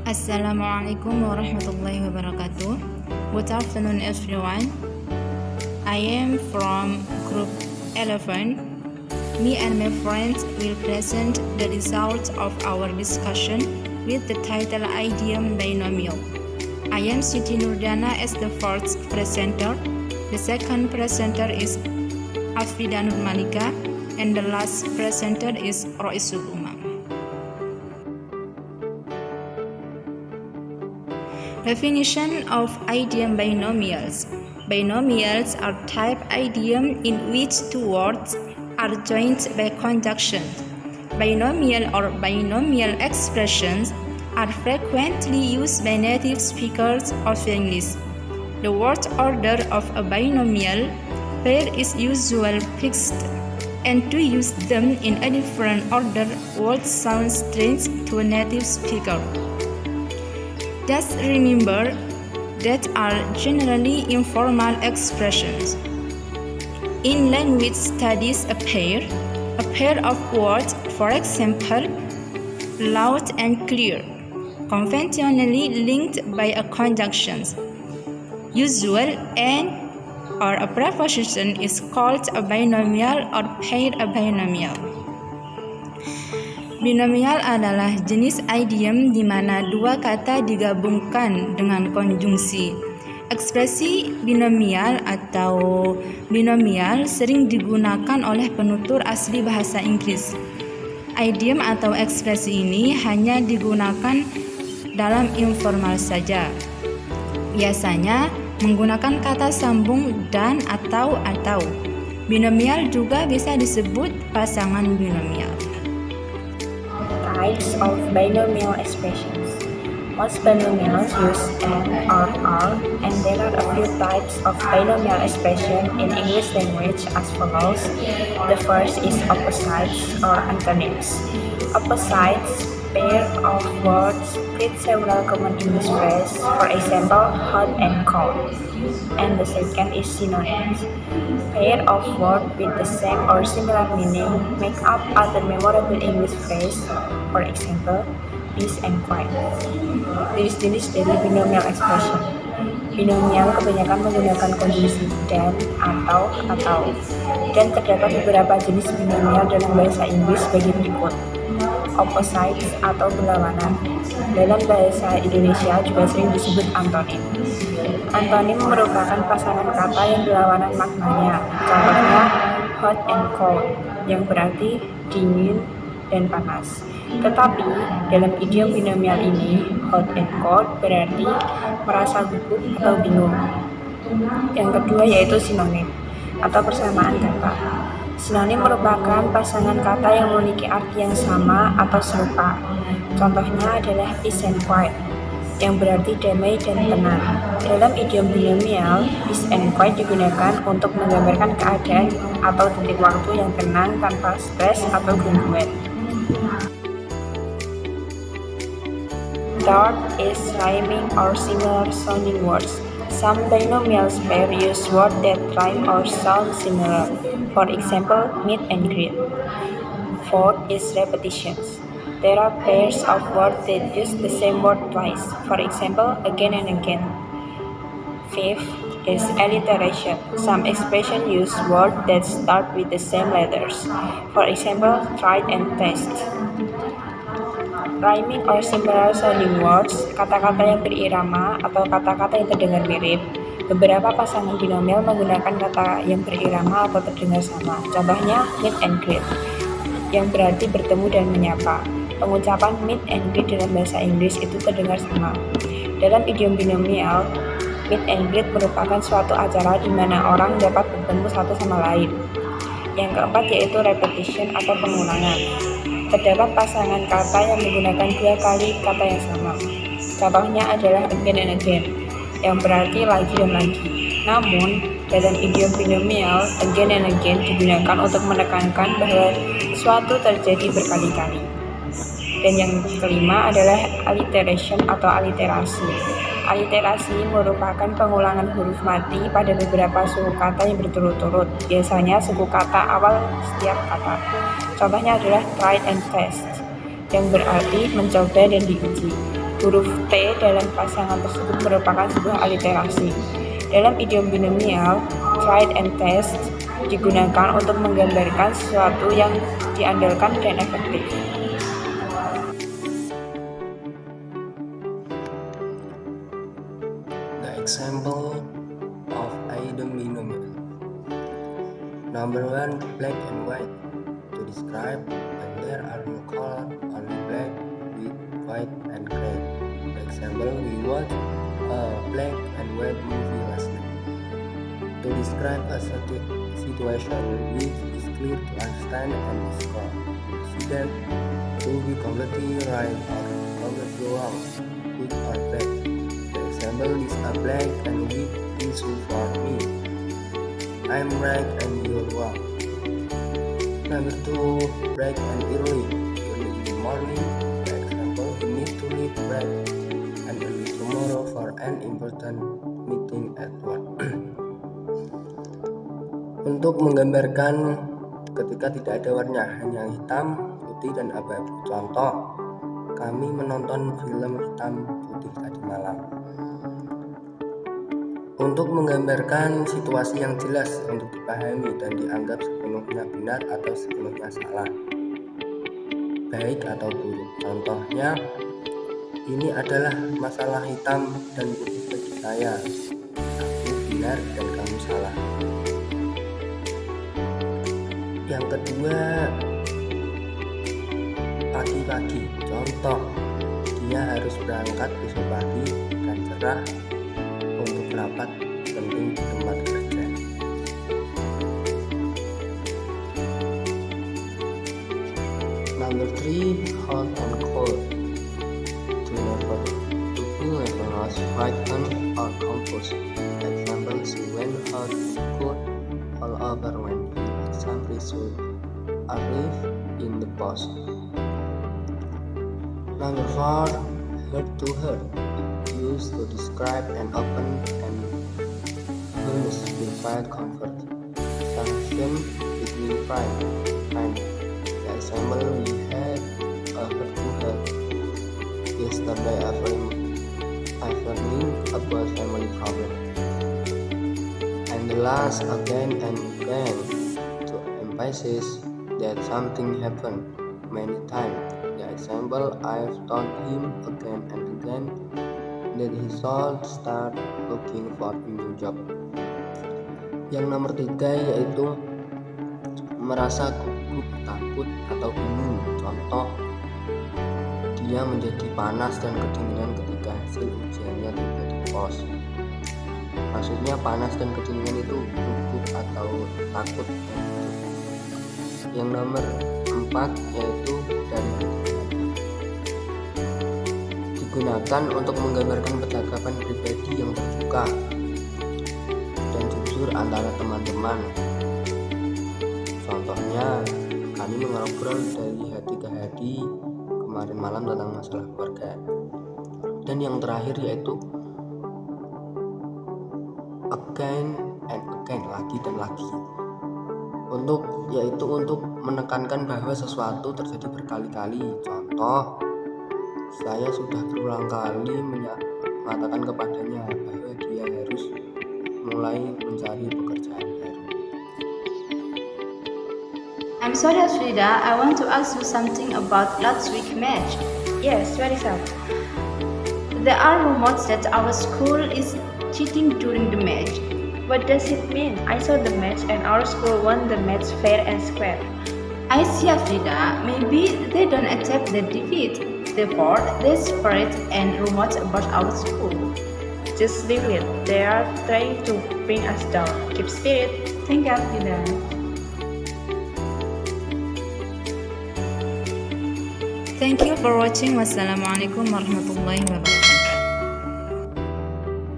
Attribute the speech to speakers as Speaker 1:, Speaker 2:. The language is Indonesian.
Speaker 1: Assalamualaikum warahmatullahi wabarakatuh. Good afternoon everyone. I am from group 11. Me and my friends will present the results of our discussion with the title Idiom Binomial. I am Siti Nurdana as the first presenter. The second presenter is Afrida Nur Malika and the last presenter is Roisul Umam. Definition of idiom binomials. Binomials are type idiom in which two words are joined by conjunction. Binomial or binomial expressions are frequently used by native speakers of English. The word order of a binomial pair is usually fixed, and to use them in a different order would sound strange to a native speaker. Just remember that are generally informal expressions. In language studies, a pair of words, for example, loud and clear, conventionally linked by a conjunction. Usual and or a preposition is called a binomial or pair a binomial. Binomial adalah jenis idiom di mana dua kata digabungkan dengan konjungsi. Ekspresi binomial atau binomial sering digunakan oleh penutur asli bahasa Inggris. Idiom atau ekspresi ini hanya digunakan dalam informal saja. Biasanya menggunakan kata sambung dan atau. Binomial juga bisa disebut pasangan binomial.
Speaker 2: Types of binomial expressions. Most binomials use and or are, and there are a few types of binomial expression in English language as follows. The first is opposites or antonyms. Opposites, pair of words with several common English phrases, for example, hot and cold. And the second is synonyms. Pair of words with the same or similar meaning make up other memorable English phrases, for example, peace and quiet. Jenis-jenis dari binomial expression. Binomial kebanyakan menggunakan konjungsi dan atau. Dan terdapat beberapa jenis binomial dalam bahasa Inggris sebagai berikut. Opposites atau berlawanan. Dalam bahasa Indonesia juga sering disebut antonim. Antonim merupakan pasangan kata yang berlawanan maknanya. Contohnya hot and cold, yang berarti dingin dan panas. Tetapi dalam idiom binomial ini, hot and cold berarti merasa gugup atau bingung. Yang kedua yaitu sinonim atau persamaan kata. Sinonim merupakan pasangan kata yang memiliki arti yang sama atau serupa. Contohnya adalah peace and quiet, yang berarti damai dan tenang. Dalam idiom binomial, peace and quiet digunakan untuk menggambarkan keadaan atau titik waktu yang tenang tanpa stres atau gangguan. Third is rhyming or similar sounding words. Some binomial pairs use words that rhyme or sound similar. For example, meet and greet. Fourth is repetitions. There are pairs of words that use the same word twice. For example, again and again. Fifth is alliteration. Some expressions use words that start with the same letters. For example, tried and taste. Rhyming or similar sounding words, kata-kata yang berirama atau kata-kata yang terdengar mirip. Beberapa pasangan binomial menggunakan kata yang berirama atau terdengar sama. Contohnya meet and greet, yang berarti bertemu dan menyapa. Pengucapan meet and greet dalam bahasa Inggris itu terdengar sama. Dalam idiom binomial, meet and greet merupakan suatu acara di mana orang dapat bertemu satu sama lain. Yang keempat yaitu repetition atau pengulangan. Terdapat pasangan kata yang menggunakan dua kali kata yang sama. Contohnya adalah again and again, yang berarti lagi dan lagi. Namun, dalam idiom binomial, again and again digunakan untuk menekankan bahwa suatu terjadi berkali-kali. Dan yang kelima adalah alliteration atau aliterasi. Aliterasi merupakan pengulangan huruf mati pada beberapa suku kata yang berturut-turut, biasanya suku kata awal setiap kata. Contohnya adalah tried and test, yang berarti mencoba dan diuji. Huruf T dalam pasangan tersebut merupakan sebuah aliterasi. Dalam idiom binomial, tried and test digunakan untuk menggambarkan sesuatu yang diandalkan dan efektif.
Speaker 3: The example of idiom binomial. Number 1, black and white. To describe when there are no color, only black with white and gray. For example, we watched a black and white movie last night. To describe a situation which is clear to understand and describe. See that to be completely right or completely wrong, good or bad. For example, is a black and white issue for me. I'm right and you're wrong. Number 2, bright and early. Early in the morning. For example, you need to leave bright and early tomorrow for an important meeting at work. Untuk menggambarkan ketika tidak ada warna, hanya hitam, putih, dan abu-abu. Contoh, kami menonton film hitam putih tadi malam. Untuk menggambarkan situasi yang jelas untuk dipahami dan dianggap sepenuhnya benar atau sepenuhnya salah, baik atau buruk. Contohnya, ini adalah masalah hitam dan putih bagi saya. Aku benar dan kamu salah. Yang kedua, pagi-pagi. Contoh, dia harus berangkat besok pagi dan cerah untuk rapat penting di tempat kerja. Number 3, hot and cold. To feel never was frightened or confused. Example, she went hot and cold all over when somebody should arrive in the post. Number 4, hurt to hurt. Used to describe an open and unspecified conflict. Sanction between friends. The example, we had a hurt to hurt yesterday afternoon about family problem. And the last, again and again, to emphasize that something happened many times. The example, I've told him again and again that he should start looking for a new job. Yang nomor 3 yaitu merasa gugup, takut, atau bingung. Contoh, dia menjadi panas dan kedinginan ketika hasil ujiannya tiba di pos. Maksudnya panas dan kedinginan itu gugup atau takut. Yang nomor 4 yaitu dari digunakan untuk menggambarkan percakapan pribadi yang terbuka dan jujur antara teman-teman. Contohnya, kami mengobrol dari hati ke hati kemarin malam tentang masalah keluarga. Dan yang terakhir yaitu again and again, lagi dan lagi. Untuk menekankan bahwa sesuatu terjadi berkali-kali. Contoh, saya sudah berulang kali mengatakan kepadanya bahwa dia harus mulai mencari pekerjaan baru.
Speaker 1: I'm sorry, Frida. I want to ask you something about last week's match.
Speaker 2: Yes, what is up?
Speaker 1: There are rumors that our school is cheating during the match.
Speaker 2: What does it mean? I saw the match and our school won the match fair and square.
Speaker 1: I see, Frida. Maybe they don't accept the defeat. Therefore, they spread and rumors about our school.
Speaker 2: Just leave it. They are trying to bring us down. Keep spirit.
Speaker 1: Thank you, Frida. Thank you for watching. Wassalamualaikum warahmatullahi wabarakatuh.